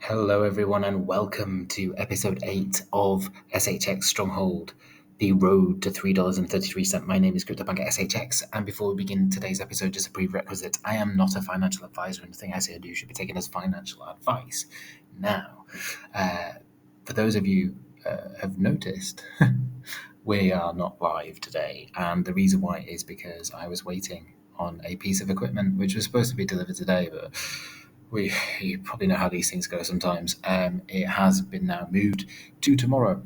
Hello, everyone, and welcome to episode 8 of SHX Stronghold, the road to $3.33. My name is CryptoBanker SHX, and before we begin today's episode, just a prerequisite. I am not a financial advisor, and anything I say or do should be taken as financial advice. Now, for those of you have noticed, we are not live today, and the reason why is because I was waiting on a piece of equipment which was supposed to be delivered today, but you probably know how these things go sometimes. It has been now moved to tomorrow.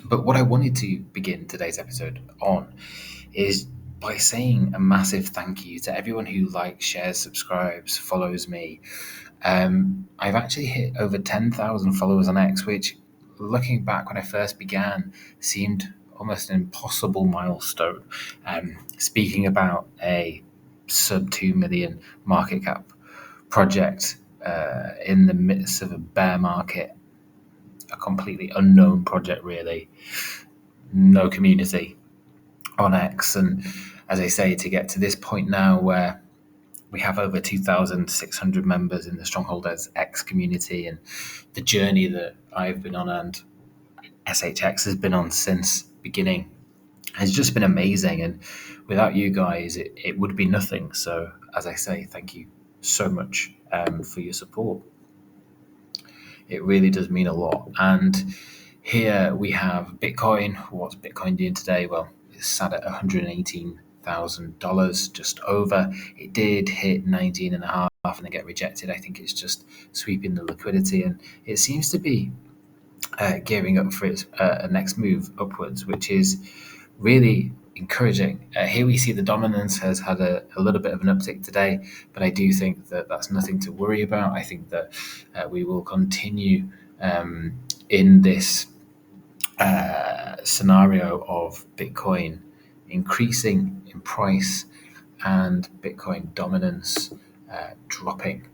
But what I wanted to begin today's episode on is by saying a massive thank you to everyone who likes, shares, subscribes, follows me. I've actually hit over 10,000 followers on X, which, looking back when I first began, seemed almost an impossible milestone. Speaking about a sub 2 million market cap project in the midst of a bear market, a completely unknown project, really, no community on X. And as I say, to get to this point now where we have over 2,600 members in the Stronghold SHX community, and the journey that I've been on and SHX has been on since beginning has just been amazing. And without you guys, it would be nothing. So as I say, thank you so much for your support. It really does mean a lot. And here we have Bitcoin. What's Bitcoin doing today? Well, it's sat at $118,000, just over. It did hit 19 and a half and then get rejected. I think it's just sweeping the liquidity, and it seems to be gearing up for its next move upwards, which is really encouraging. Here we see the dominance has had a little bit of an uptick today, but I do think that that's nothing to worry about. I think that we will continue in this scenario of Bitcoin increasing in price and Bitcoin dominance dropping.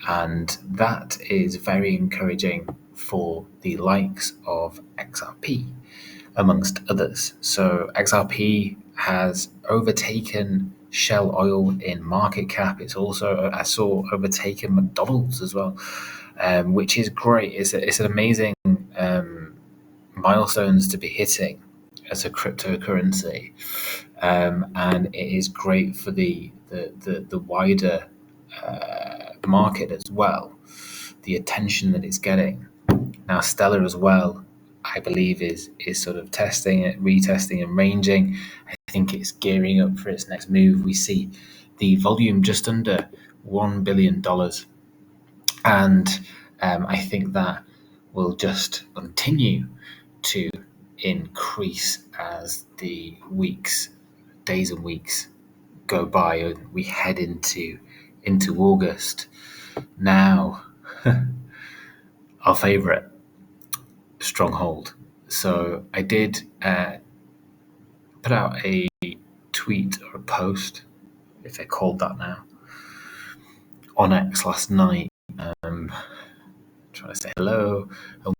And that is very encouraging for the likes of XRP, amongst others. So XRP has overtaken Shell Oil in market cap. It's also, I saw, overtaken McDonald's as well, which is great. It's an amazing milestones to be hitting as a cryptocurrency, and it is great for the wider market as well. The attention that it's getting now, Stellar as well, I believe is sort of testing it, retesting and ranging. I think it's gearing up for its next move. We see the volume just under $1 billion. And I think that will just continue to increase as the days and weeks go by and we head into August. Now, our favorite, Stronghold. So I did put out a tweet or a post, if they're called that now, on X last night, trying to say hello, on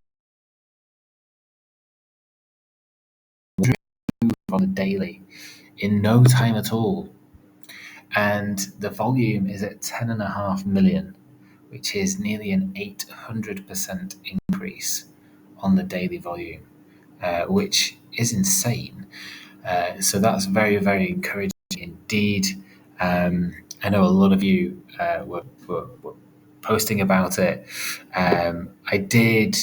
the daily in no time at all, and the volume is at 10.5 million, which is nearly an 800% increase on the daily volume, which is insane. So that's very, very encouraging indeed. I know a lot of you were posting about it. I did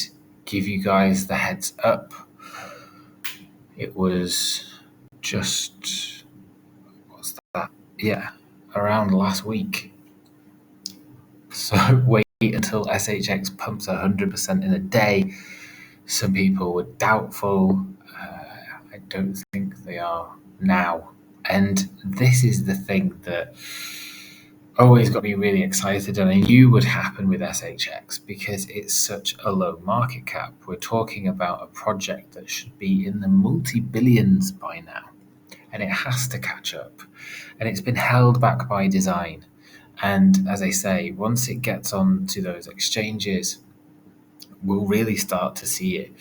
give you guys the heads up. It was just, what's that? Yeah, around last week. So wait until SHX pumps 100% in a day. Some people were doubtful. I don't think they are now. And this is the thing that always got me really excited, and I knew would happen with SHX because it's such a low market cap. We're talking about a project that should be in the multi-billions by now, and it has to catch up. And it's been held back by design. And as I say, once it gets on to those exchanges, we'll really start to see it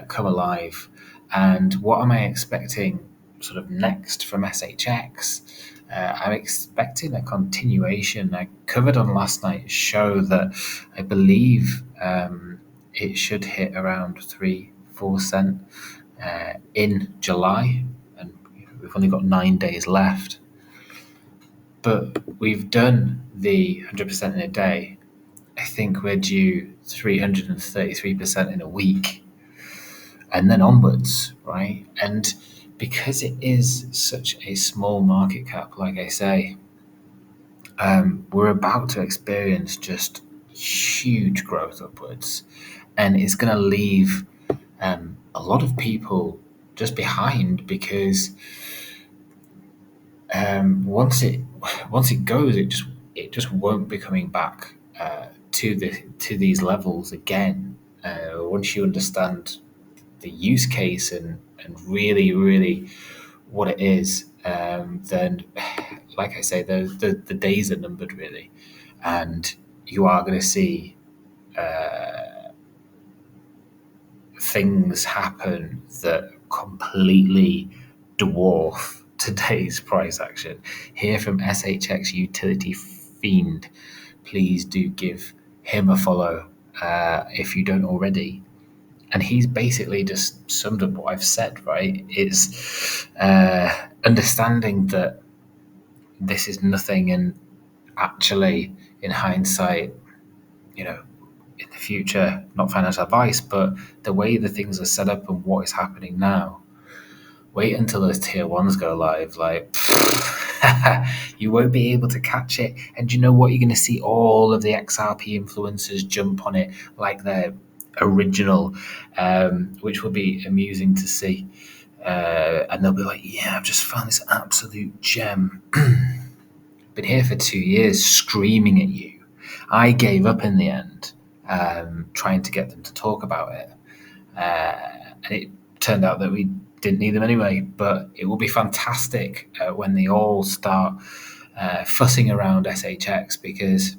come alive. And what am I expecting sort of next from SHX? I'm expecting a continuation. I covered on last night's show that I believe it should hit around 3-4 cent in July, and we've only got 9 days left. But we've done the 100% in a day. I think we're due 333% in a week, and then onwards, right? And because it is such a small market cap, like I say, we're about to experience just huge growth upwards, and it's going to leave a lot of people just behind, because once it goes, it just won't be coming back to these levels again. Once you understand the use case and really what it is, then, like I say, the days are numbered, really, and you are going to see things happen that completely dwarf today's price action. Here from SHX Utility Fiend, please do give him a follow if you don't already. And he's basically just summed up what I've said, right? It's understanding that this is nothing, and actually, in hindsight, in the future, not financial advice, but the way the things are set up and what is happening now, wait until those tier ones go live. Like, you won't be able to catch it. And you know what? You're going to see all of the XRP influencers jump on it like their original, which will be amusing to see. And they'll be like, yeah, I've just found this absolute gem. Been here for 2 years screaming at you. I gave up in the end, trying to get them to talk about it. And it turned out that we didn't need them anyway. But it will be fantastic when they all start fussing around SHX, because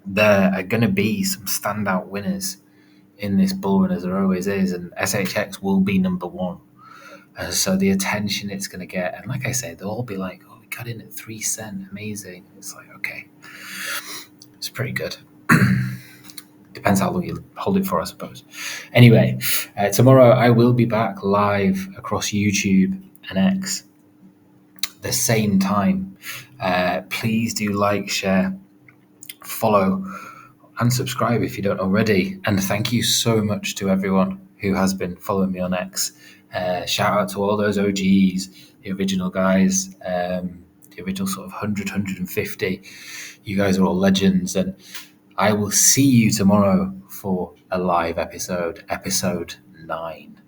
there are going to be some standout winners in this bull run, as there always is, and SHX will be number one. And so the attention it's going to get, and like I say, they'll all be like, "Oh, we got in at 3 cent, amazing." It's like, okay, it's pretty good. Depends how long you hold it for, I suppose. Anyway, tomorrow I will be back live across YouTube and X the same time. Please do like, share, follow, and subscribe if you don't already. And thank you so much to everyone who has been following me on X. Shout out to all those OGs, the original guys, the original sort of 100, 150. You guys are all legends, and I will see you tomorrow for a live episode 9.